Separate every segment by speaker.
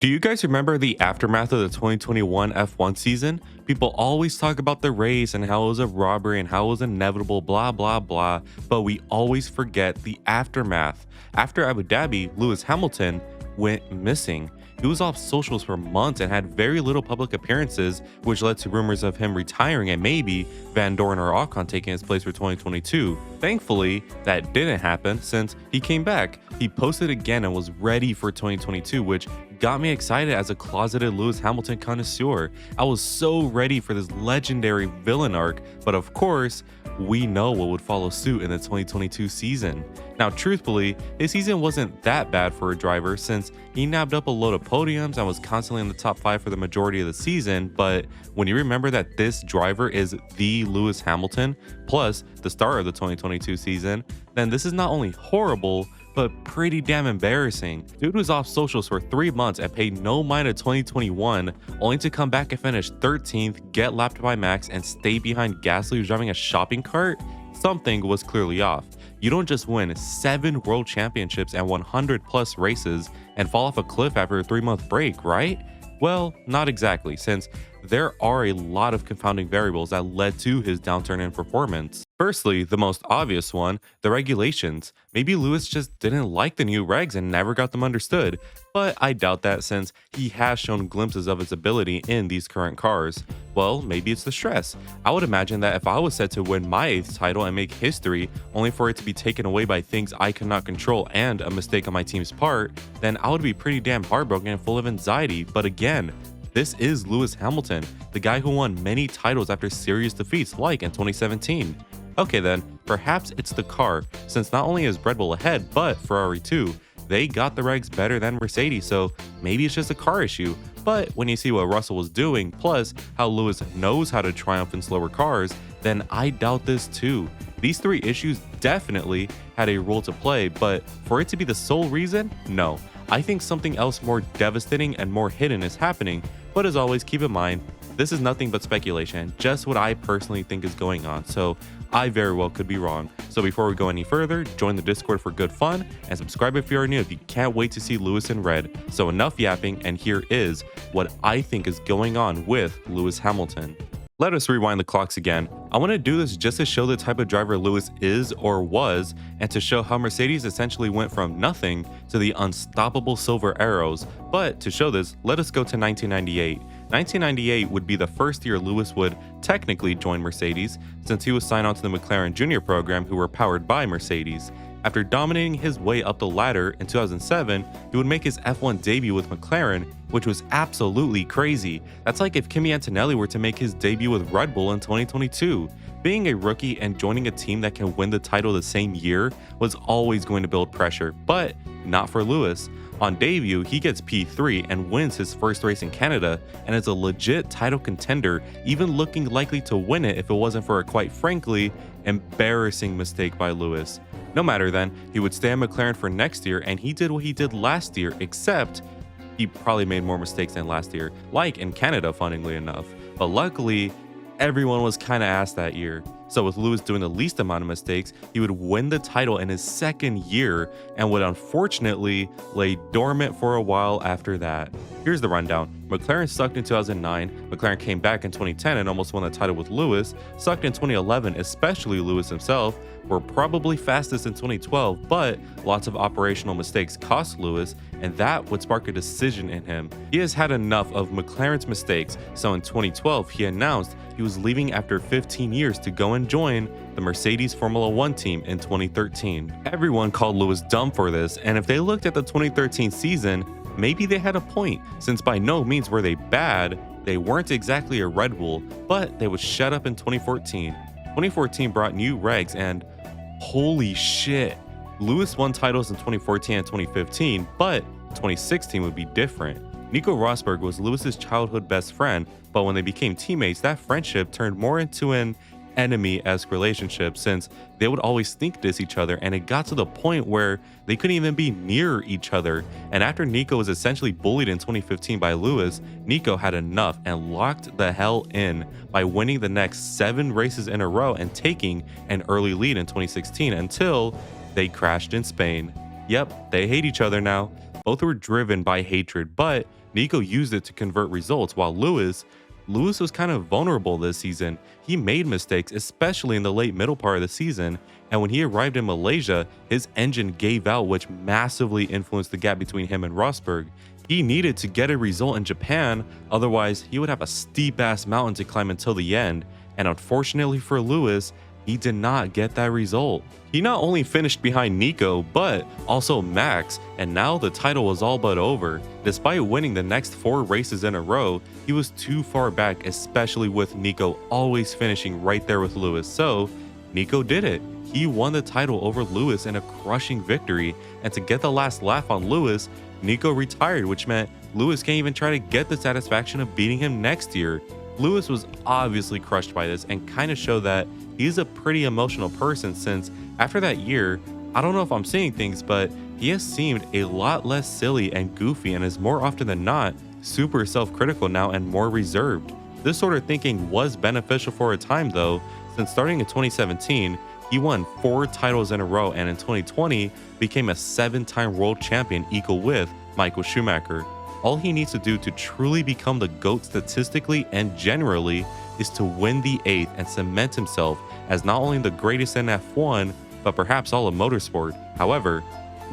Speaker 1: Do you guys remember the aftermath of the 2021 F1 season? People always talk about the race and how it was a robbery and how it was inevitable, blah, blah, blah, but we always forget the aftermath. After Abu Dhabi, Lewis Hamilton went missing. He was off socials for months and had very little public appearances, which led to rumors of him retiring and maybe Van Dorn or Ocon taking his place for 2022. Thankfully, that didn't happen since he came back. He posted again and was ready for 2022, which got me excited as a closeted Lewis Hamilton connoisseur. I was so ready for this legendary villain arc, but of course, we know what would follow suit in the 2022 season. Now, truthfully, his season wasn't that bad for a driver since he nabbed up a load of podiums and was constantly in the top 5 for the majority of the season, but when you remember that this driver is the Lewis Hamilton, plus the star of the 2022 season, then this is not only horrible, but pretty damn embarrassing. Dude was off socials for 3 months and paid no mind to 2021, only to come back and finish 13th, get lapped by Max, and stay behind Gasly who's driving a shopping cart. Something was clearly off. You don't just win 7 world championships and 100 plus races and fall off a cliff after a 3-month break, right? Well, not exactly, since there are a lot of confounding variables that led to his downturn in performance. Firstly, the most obvious one, the regulations. Maybe Lewis just didn't like the new regs and never got them understood, but I doubt that since he has shown glimpses of his ability in these current cars. Well, maybe it's the stress. I would imagine that if I was set to win my 8th title and make history, only for it to be taken away by things I could not control and a mistake on my team's part, then I would be pretty damn heartbroken and full of anxiety. But again, this is Lewis Hamilton, the guy who won many titles after serious defeats like in 2017. Okay then, perhaps it's the car, since not only is Red Bull ahead, but Ferrari too. They got the regs better than Mercedes, so maybe it's just a car issue. But when you see what Russell was doing, plus how Lewis knows how to triumph in slower cars, then I doubt this too. These 3 issues definitely had a role to play, but for it to be the sole reason, no. I think something else more devastating and more hidden is happening, but as always, keep in mind, this is nothing but speculation, just what I personally think is going on, so I very well could be wrong. So before we go any further, join the Discord for good fun, and subscribe if you are new if you can't wait to see Lewis in red. So enough yapping, and here is what I think is going on with Lewis Hamilton. Let us rewind the clocks again. I want to do this just to show the type of driver Lewis is or was, and to show how Mercedes essentially went from nothing to the unstoppable silver arrows. But to show this, let us go to 1998. 1998 would be the first year Lewis would technically join Mercedes, since he was signed on to the McLaren Junior program, who were powered by Mercedes. After dominating his way up the ladder in 2007, he would make his F1 debut with McLaren, which was absolutely crazy. That's like if Kimi Antonelli were to make his debut with Red Bull in 2022. Being a rookie and joining a team that can win the title the same year was always going to build pressure, but not for Lewis. On debut, he gets P3 and wins his first race in Canada and is a legit title contender, even looking likely to win it if it wasn't for a quite frankly embarrassing mistake by Lewis. No matter then, he would stay at McLaren for next year, and he did what he did last year, except he probably made more mistakes than last year, like in Canada, funnily enough. But luckily, everyone was kind of ass that year. So with Lewis doing the least amount of mistakes, he would win the title in his 2nd year and would unfortunately lay dormant for a while after that. Here's the rundown. McLaren sucked in 2009, McLaren came back in 2010 and almost won the title with Lewis, sucked in 2011, especially Lewis himself, were probably fastest in 2012, but lots of operational mistakes cost Lewis, and that would spark a decision in him. He has had enough of McLaren's mistakes, so in 2012 he announced he was leaving after 15 years to go and join the Mercedes Formula 1 team in 2013. Everyone called Lewis dumb for this, and if they looked at the 2013 season, maybe they had a point, since by no means were they bad. They weren't exactly a Red Bull, but they would shut up in 2014. 2014 brought new regs, and holy shit, Lewis won titles in 2014 and 2015, but 2016 would be different. Nico Rosberg was Lewis's childhood best friend, but when they became teammates, that friendship turned more into an enemy-esque relationship, since they would always think diss each other, and it got to the point where they couldn't even be near each other. And after Nico was essentially bullied in 2015 by Lewis, Nico had enough and locked the hell in by winning the next 7 races in a row and taking an early lead in 2016 until they crashed in Spain. Yep, they hate each other now. Both were driven by hatred, but Nico used it to convert results, while Lewis was kind of vulnerable this season. He made mistakes, especially in the late middle part of the season, and when he arrived in Malaysia, his engine gave out, which massively influenced the gap between him and Rosberg. He needed to get a result in Japan, otherwise he would have a steep ass mountain to climb until the end, and unfortunately for Lewis, he did not get that result. He not only finished behind Nico, but also Max, and now the title was all but over. Despite winning the next 4 races in a row, he was too far back, especially with Nico always finishing right there with Lewis. So Nico did it. He won the title over Lewis in a crushing victory, and to get the last laugh on Lewis, Nico retired, which meant Lewis can't even try to get the satisfaction of beating him next year. Lewis was obviously crushed by this and kind of showed that he's a pretty emotional person, since after that year, I don't know if I'm seeing things, but he has seemed a lot less silly and goofy and is more often than not super self-critical now and more reserved. This sort of thinking was beneficial for a time though, since starting in 2017, he won 4 titles in a row, and in 2020 became a 7-time world champion equal with Michael Schumacher. All he needs to do to truly become the GOAT statistically and generally is to win the 8th and cement himself as not only the greatest in F1, but perhaps all of motorsport. However,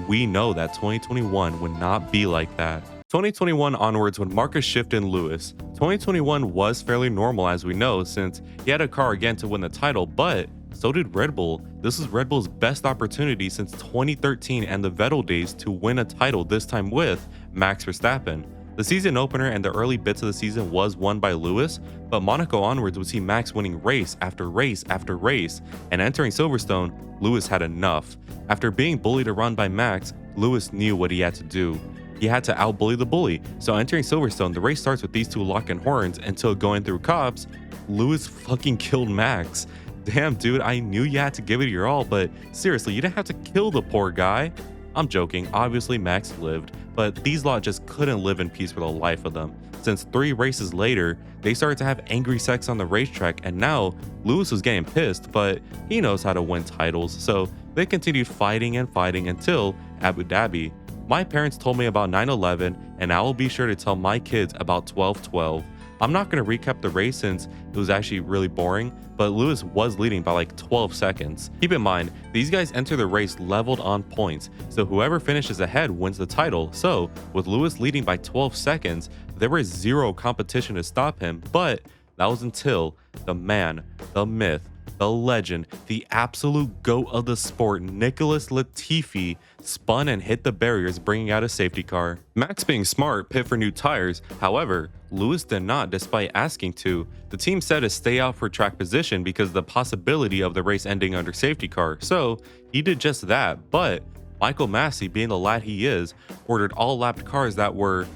Speaker 1: we know that 2021 would not be like that. 2021 onwards would mark a shift in Lewis. 2021 was fairly normal, as we know, since he had a car again to win the title, but so did Red Bull. This is Red Bull's best opportunity since 2013 and the Vettel days to win a title, this time with Max Verstappen. The season opener and the early bits of the season was won by Lewis, but Monaco onwards would see Max winning race after race after race, and entering Silverstone, Lewis had enough. After being bullied around by Max, Lewis knew what he had to do. He had to outbully the bully, so entering Silverstone, the race starts with these two locking horns until going through cops, Lewis fucking killed Max. Damn dude, I knew you had to give it your all, but seriously, you didn't have to kill the poor guy. I'm joking, obviously Max lived, but these lot just couldn't live in peace for the life of them. Since 3 races later, they started to have angry sex on the racetrack, and now Lewis was getting pissed, but he knows how to win titles, so they continued fighting and fighting until Abu Dhabi. My parents told me about 9/11, and I will be sure to tell my kids about 12/12. I'm not going to recap the race since it was actually really boring, but Lewis was leading by like 12 seconds. Keep in mind, these guys enter the race leveled on points, so whoever finishes ahead wins the title. So with Lewis leading by 12 seconds, there was zero competition to stop him, but that was until the man, the myth, the legend, the absolute GOAT of the sport, Nicholas Latifi, spun and hit the barriers, bringing out a safety car. Max, being smart, pit for new tires. However, Lewis did not, despite asking to. The team said to stay out for track position because of the possibility of the race ending under safety car, so he did just that. But Michael Massey, being the lad he is, ordered all lapped cars that were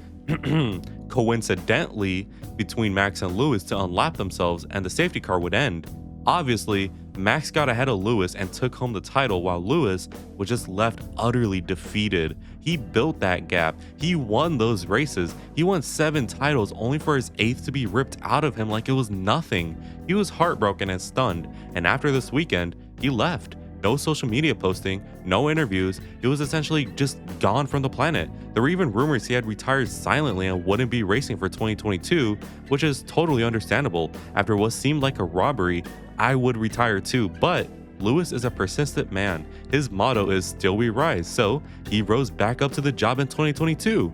Speaker 1: coincidentally between Max and Lewis to unlap themselves, and the safety car would end. Obviously, Max got ahead of Lewis and took home the title, while Lewis was just left utterly defeated. He built that gap. He won those races. He won 7 titles only for his 8th to be ripped out of him like it was nothing. He was heartbroken and stunned, and after this weekend, he left. No social media posting, no interviews. He was essentially just gone from the planet. There were even rumors he had retired silently and wouldn't be racing for 2022, which is totally understandable. After what seemed like a robbery, I would retire too, but Lewis is a persistent man. His motto is still we rise, so he rose back up to the job in 2022.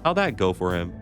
Speaker 1: How'd that go for him?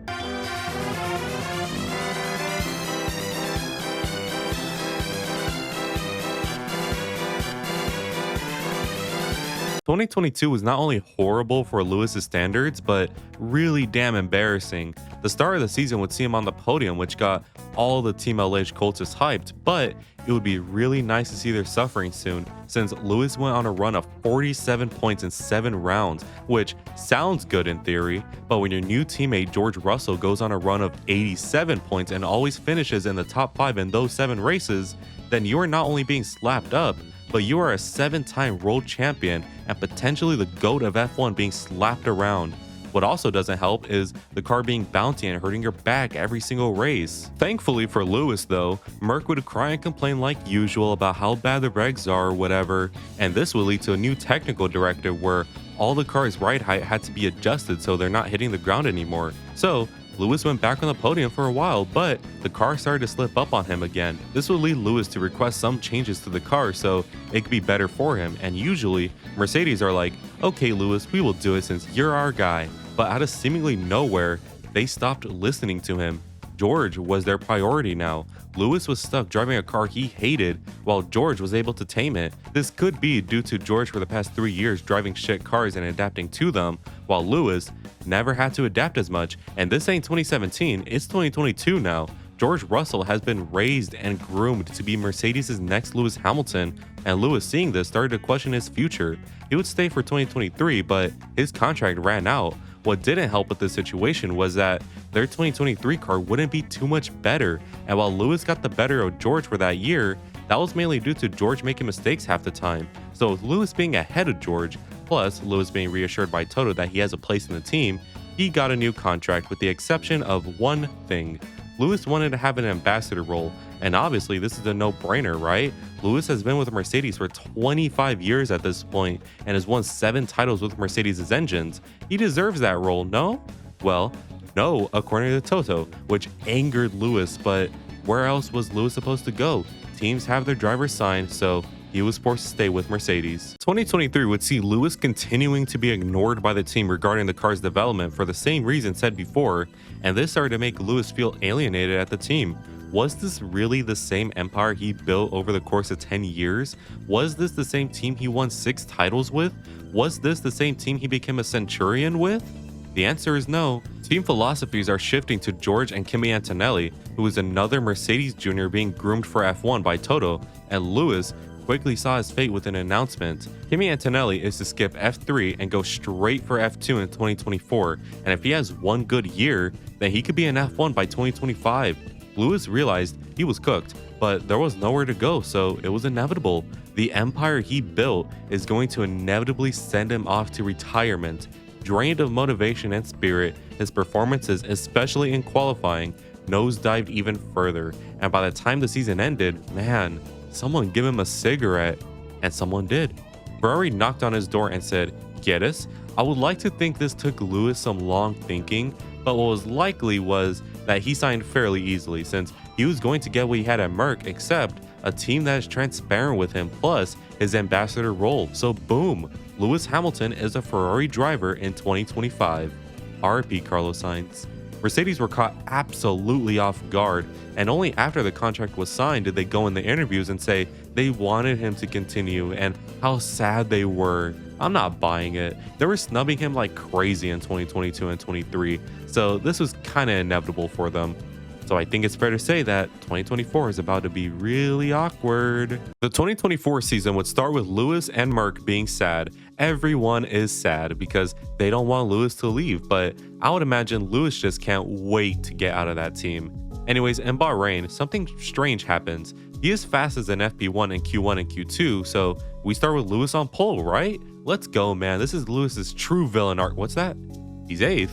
Speaker 1: 2022 was not only horrible for Lewis's standards, but really damn embarrassing. The start of the season would see him on the podium, which got all the Team LH cultists hyped, but it would be really nice to see their suffering soon, since Lewis went on a run of 47 points in 7 rounds, which sounds good in theory, but when your new teammate George Russell goes on a run of 87 points and always finishes in the top 5 in those 7 races, then you are not only being slapped up, but you are a 7-time world champion and potentially the GOAT of F1 being slapped around. What also doesn't help is the car being bouncy and hurting your back every single race. Thankfully for Lewis though, Merc would cry and complain like usual about how bad the regs are or whatever, and this would lead to a new technical directive where all the car's ride height had to be adjusted so they're not hitting the ground anymore. So Lewis went back on the podium for a while, but the car started to slip up on him again. This would lead Lewis to request some changes to the car so it could be better for him, and usually Mercedes are like, okay Lewis, we will do it since you're our guy. But out of seemingly nowhere, they stopped listening to him. George was their priority now. Lewis was stuck driving a car he hated while George was able to tame it. This could be due to George for the past 3 years driving shit cars and adapting to them, while Lewis never had to adapt as much. And this ain't 2017, it's 2022 now. George Russell has been raised and groomed to be Mercedes' next Lewis Hamilton, and Lewis, seeing this, started to question his future. He would stay for 2023, but his contract ran out. What didn't help with this situation was that their 2023 car wouldn't be too much better, and while Lewis got the better of George for that year, that was mainly due to George making mistakes half the time. So with Lewis being ahead of George, plus Lewis being reassured by Toto that he has a place in the team, he got a new contract with the exception of one thing. Lewis wanted to have an ambassador role, and obviously this is a no-brainer, right? Lewis has been with Mercedes for 25 years at this point and has won 7 titles with Mercedes' engines. He deserves that role, no? Well, no, according to Toto, which angered Lewis, but where else was Lewis supposed to go? Teams have their drivers signed, so he was forced to stay with Mercedes. 2023 would see Lewis continuing to be ignored by the team regarding the car's development for the same reason said before, and this started to make Lewis feel alienated at the team. Was this really the same empire he built over the course of 10 years? Was this the same team he won 6 titles with? Was this the same team he became a centurion with? The answer is no. Team philosophies are shifting to George and Kimi Antonelli, who is another Mercedes Jr. being groomed for F1 by Toto, and Lewis quickly saw his fate with an announcement. Kimi Antonelli is to skip F3 and go straight for F2 in 2024, and if he has one good year, then he could be an F1 by 2025. Lewis realized he was cooked, but there was nowhere to go, so it was inevitable. The empire he built is going to inevitably send him off to retirement. Drained of motivation and spirit, his performances, especially in qualifying, nosedived even further, and by the time the season ended, man, someone give him a cigarette, and someone did. Ferrari knocked on his door and said, "¿Quieres?" I would like to think this took Lewis some long thinking, but what was likely was that he signed fairly easily since he was going to get what he had at Merc, except a team that is transparent with him plus his ambassador role. So boom, Lewis Hamilton is a Ferrari driver in 2025. RIP Carlos Sainz. Mercedes were caught absolutely off guard, and only after the contract was signed did they go in the interviews and say they wanted him to continue and how sad they were. I'm not buying it. They were snubbing him like crazy in 2022 and 23, so this was kind of inevitable for them. So I think it's fair to say that 2024 is about to be really awkward. The 2024 season would start with Lewis and Merc being sad. Everyone is sad because they don't want Lewis to leave, but I would imagine Lewis just can't wait to get out of that team. Anyways, in Bahrain, something strange happens. He is fastest in FP1 and Q1 and Q2, so we start with Lewis on pole, right? Let's go, man. This is Lewis's true villain arc. What's that? He's 8th.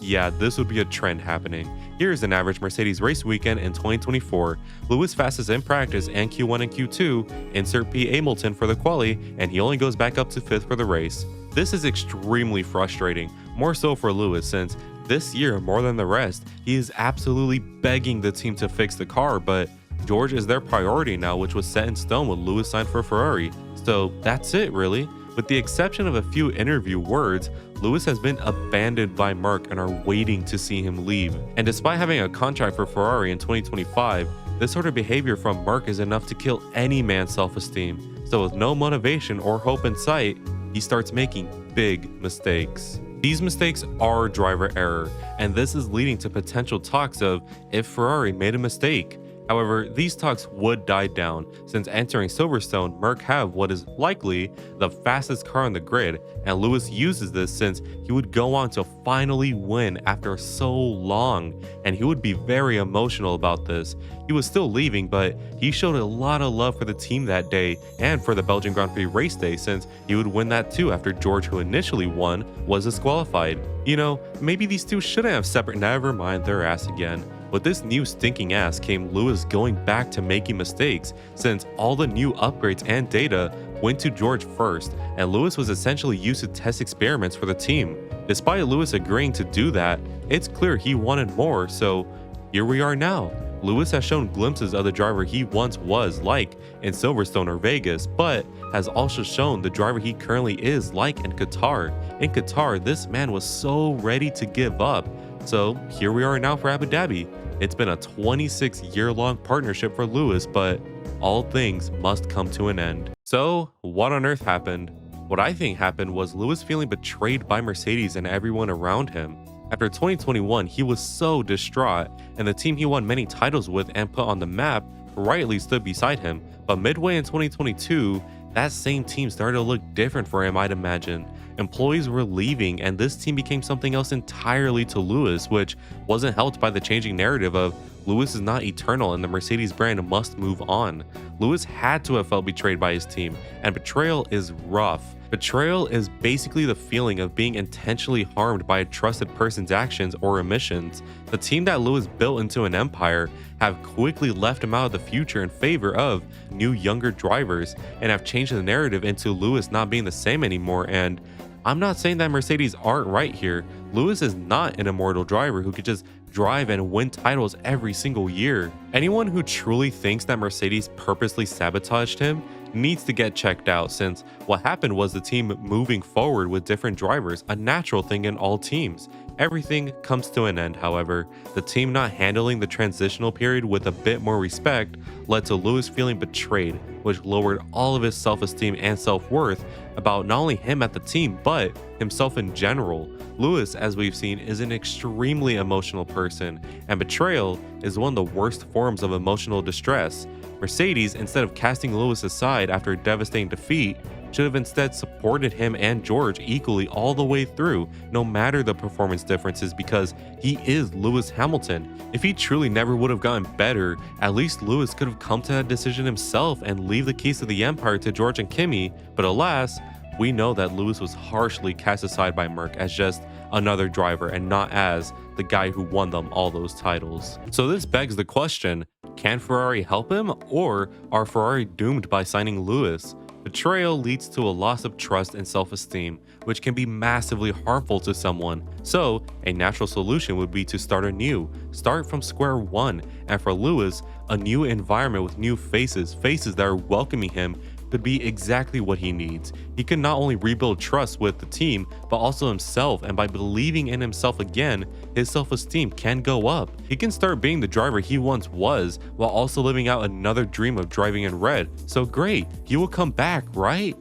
Speaker 1: Yeah, this would be a trend happening. Here's an average Mercedes race weekend in 2024. Lewis fastest in practice and Q1 and Q2, insert P. Hamilton for the quali, and he only goes back up to 5th for the race. This is extremely frustrating, more so for Lewis since this year, more than the rest, he is absolutely begging the team to fix the car, but George is their priority now, which was set in stone when Lewis signed for Ferrari. So that's it really. With the exception of a few interview words, Lewis has been abandoned by Merc and are waiting to see him leave. And despite having a contract for Ferrari in 2025, this sort of behavior from Merc is enough to kill any man's self-esteem. So with no motivation or hope in sight, he starts making big mistakes. These mistakes are driver error, and this is leading to potential talks of if Ferrari made a mistake. However, these talks would die down since entering Silverstone, Merc have what is likely the fastest car on the grid, and Lewis uses this since he would go on to finally win after so long, and he would be very emotional about this. He was still leaving, but he showed a lot of love for the team that day and for the Belgian Grand Prix race day since he would win that too after George, who initially won, was disqualified. You know, maybe these two shouldn't have separate. Never mind their ass again. With this new stinking ass came Lewis going back to making mistakes since all the new upgrades and data went to George first, and Lewis was essentially used to test experiments for the team. Despite Lewis agreeing to do that, it's clear he wanted more, so here we are now. Lewis has shown glimpses of the driver he once was, like in Silverstone or Vegas, but has also shown the driver he currently is, like in Qatar. In Qatar, this man was so ready to give up. So here we are now for Abu Dhabi. It's been a 26-year-long partnership for Lewis, but all things must come to an end. So what on earth happened? What I think happened was Lewis feeling betrayed by Mercedes and everyone around him. After 2021, he was so distraught, and the team he won many titles with and put on the map rightly stood beside him. But midway in 2022, that same team started to look different for him, I'd imagine. Employees were leaving, and this team became something else entirely to Lewis, which wasn't helped by the changing narrative of Lewis is not eternal and the Mercedes brand must move on. Lewis had to have felt betrayed by his team, and betrayal is rough. Betrayal is basically the feeling of being intentionally harmed by a trusted person's actions or omissions. The team that Lewis built into an empire have quickly left him out of the future in favor of new younger drivers and have changed the narrative into Lewis not being the same anymore. And I'm not saying that Mercedes aren't right here. Lewis is not an immortal driver who could just drive and win titles every single year. Anyone who truly thinks that Mercedes purposely sabotaged him needs to get checked out, since what happened was the team moving forward with different drivers, a natural thing in all teams. Everything comes to an end, however. The team not handling the transitional period with a bit more respect led to Lewis feeling betrayed, which lowered all of his self-esteem and self-worth about not only him at the team, but himself in general. Lewis, as we've seen, is an extremely emotional person, and betrayal is one of the worst forms of emotional distress. Mercedes, instead of casting Lewis aside after a devastating defeat, should have instead supported him and George equally all the way through, no matter the performance differences, because he is Lewis Hamilton. If he truly never would have gotten better, at least Lewis could have come to that decision himself and leave the keys to the empire to George and Kimi, but alas, we know that Lewis was harshly cast aside by Merc as just another driver and not as the guy who won them all those titles. So this begs the question, can Ferrari help him, or are Ferrari doomed by signing Lewis? Betrayal leads to a loss of trust and self-esteem, which can be massively harmful to someone. So a natural solution would be to start anew, start from square one, and for Lewis, a new environment with new faces that are welcoming him could be exactly what he needs. He can not only rebuild trust with the team, but also himself, and by believing in himself again, his self-esteem can go up. He can start being the driver he once was, while also living out another dream of driving in red. So great, he will come back, right?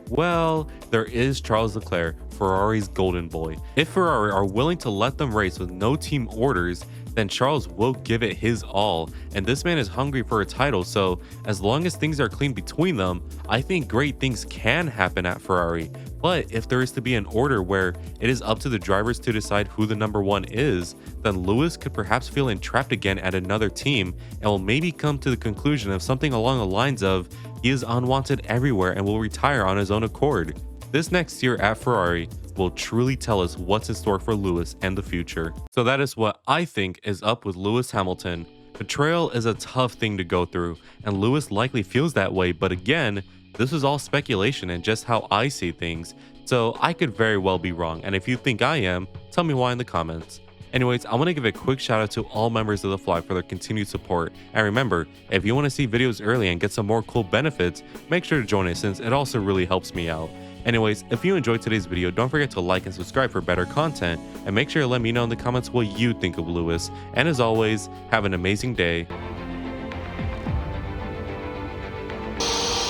Speaker 1: Well, there is Charles Leclerc, Ferrari's golden boy. If Ferrari are willing to let them race with no team orders, then Charles will give it his all, and this man is hungry for a title, so as long as things are clean between them, I think great things can happen at Ferrari. But if there is to be an order where it is up to the drivers to decide who the number one is, then Lewis could perhaps feel entrapped again at another team and will maybe come to the conclusion of something along the lines of he is unwanted everywhere and will retire on his own accord. This next year at Ferrari will truly tell us what's in store for Lewis and the future. So that is what I think is up with Lewis Hamilton. Betrayal is a tough thing to go through, and Lewis likely feels that way, but again, this is all speculation and just how I see things, so I could very well be wrong, and if you think I am, tell me why in the comments. Anyways, I want to give a quick shout out to all members of the flock for their continued support, and remember, if you want to see videos early and get some more cool benefits, make sure to join us since it also really helps me out. Anyways, if you enjoyed today's video, don't forget to like and subscribe for better content, and make sure to let me know in the comments what you think of Lewis. And as always, have an amazing day.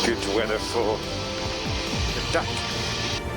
Speaker 2: Good weather for the duck.